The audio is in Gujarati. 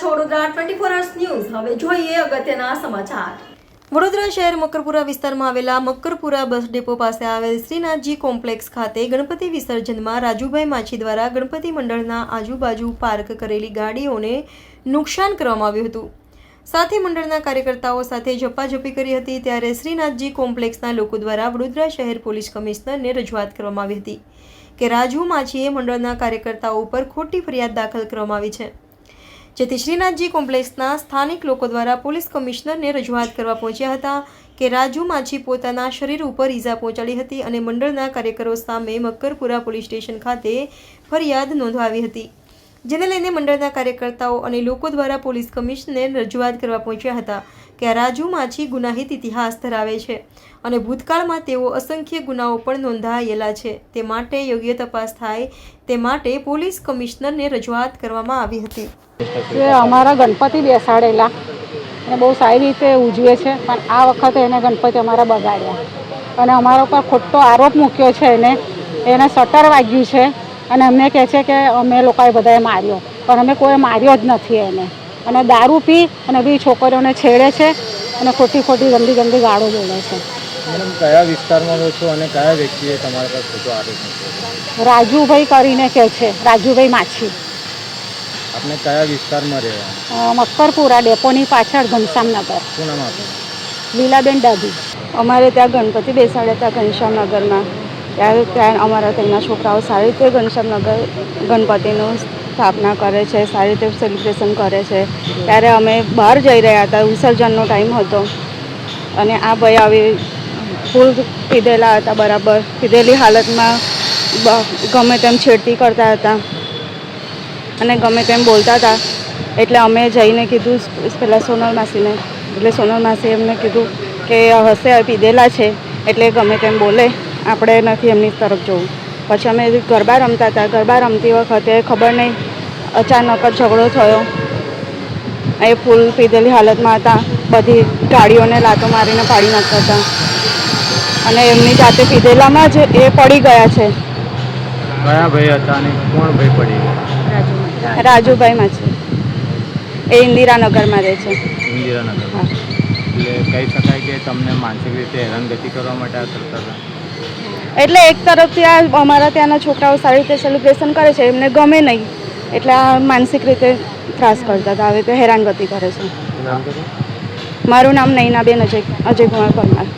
છો વડોદરા 24 અવર્સ ન્યૂઝ। હવે જોઈએ અગત્યના સમાચાર। વડોદરા શહેર મકરપુરા વિસ્તારમાં આવેલા મકરપુરા બસ ડેપો પાસે આવેલ શ્રીનાથજી કોમ્પ્લેક્સ ખાતે ગણપતિ વિસર્જનમાં રાજુભાઈ માછી દ્વારા ગણપતિ મંડળના આજુબાજુ પાર્ક કરેલી ગાડીઓને નુકસાન કરવામાં આવ્યું હતું। સાથે મંડળના કાર્યકર્તાઓ સાથે ઝપાઝપી કરી હતી। ત્યારે શ્રીનાથજી કોમ્પ્લેક્સના લોકો દ્વારા વડોદરા શહેર પોલીસ કમિશનરને રજૂઆત કરવામાં આવી હતી કે રાજુ માછીએ મંડળના કાર્યકર્તાઓ ઉપર ખોટી ફરિયાદ દાખલ કરવામાં આવી છે, જેથી શ્રીનાથજી કોમ્પ્લેક્સના સ્થાનિક લોકો દ્વારા પોલીસ કમિશનરને રજૂઆત કરવા પહોંચ્યા હતા કે રાજુ માછી પોતાના શરીર ઉપર ઈજા પહોંચાડી હતી અને મંડળના કાર્યકરો સામે મકરપુરા પોલીસ સ્ટેશન ખાતે ફરિયાદ નોંધાવી હતી, જેને લઈને મંડળના કાર્યકર્તાઓ અને લોકો દ્વારા પોલીસ કમિશનરને રજૂઆત કરવા પહોંચ્યા હતા કે આ રાજુ માછી ગુનાહિત ઇતિહાસ ધરાવે છે અને ભૂતકાળમાં તેઓ અસંખ્ય ગુનાઓ પણ નોંધાયેલા છે, તે માટે યોગ્ય તપાસ થાય તે માટે પોલીસ કમિશનરને રજૂઆત કરવામાં આવી હતી। જે અમારા ગણપતિ બેસાડેલા અને બહુ સારી રીતે ઉજવે છે, પણ આ વખતે એને ગણપતિ અમારા બગાડ્યા અને અમારા ઉપર ખોટો આરોપ મૂક્યો છે। એને શટર વાગ્યું છે અને અમને કહે છે કે અમે લોકોએ બધાએ માર્યો, પણ અમે કોઈ માર્યો જ નથી એને। અને દારૂ પી અને બી છોકરીઓને છેડે છે અને ખોટી ગંદી ગાળો બોલે છે। મેડમ, કયા વિસ્તારમાં રહો છો અને કયા વ્યક્તિએ તમારા પર ખોટો આરોપ મૂક્યો? રાજુભાઈ કરીને કહે છે, રાજુભાઈ માછી। આપને કયા વિસ્તારમાં રહેવા? મકરપુરા ડેપોની પાછળ ઘનશ્યામનગર। શું નામ આપનું? લીલાબેન ડાભી। અમારે ત્યાં ગણપતિ બેસાડ્યા હતા ઘનશ્યામનગરમાં। ત્યાં અમારા ત્યાંના છોકરાઓ સારી રીતે ઘનશ્યામનગર ગણપતિનું સ્થાપના કરે છે, સારી રીતે સેલિબ્રેશન કરે છે। ત્યારે અમે બહાર જઈ રહ્યા હતા, વિસર્જનનો ટાઈમ હતો અને આ ભાઈ આવી ફૂલ પીધેલા હતા, બરાબર પીધેલી હાલતમાં ગમે તેમ છેડતી કરતા હતા અને ગમે તેમ બોલતા હતા। એટલે અમે જઈને કીધું પહેલાં સોનલ માસીને, એટલે સોનલ માસીએ એમને કીધું કે હશે પીધેલા છે એટલે ગમે તેમ બોલે, આપણે નથી એમની તરફ જોવું। પછી અમે ગરબા રમતા હતા, ગરબા રમતી વખતે ખબર નહીં અચાનક જ ઝઘડો થયો। એ ફૂલ પીધેલી હાલતમાં હતા, બધી ગાડીઓને લાતો મારીને પાડી નાખતા હતા અને એમની જાતે પીધેલામાં જ એ પડી ગયા છે। કયા ભાઈ હતા અને કોણ ભાઈ પડી ગયા? રાજુભાઈમાં છે, એ ઇન્દિરાનગરમાં રહે છે। ઇન્દિરાનગર? હા। એટલે કહી શકાય કે તમને માનસિક રીતે હેરાનગતિ કરવા માટે આ કરતા હતા? એટલે એક તરફથી આ અમારા ત્યાંના છોકરાઓ સારી રીતે સેલિબ્રેશન કરે છે, એમને ગમે નહીં એટલે આ માનસિક રીતે ત્રાસ કરતા હતા, આવી રીતે હેરાનગતિ કરે છે। મારું નામ નૈનાબેન અજય કુમાર પરમાર।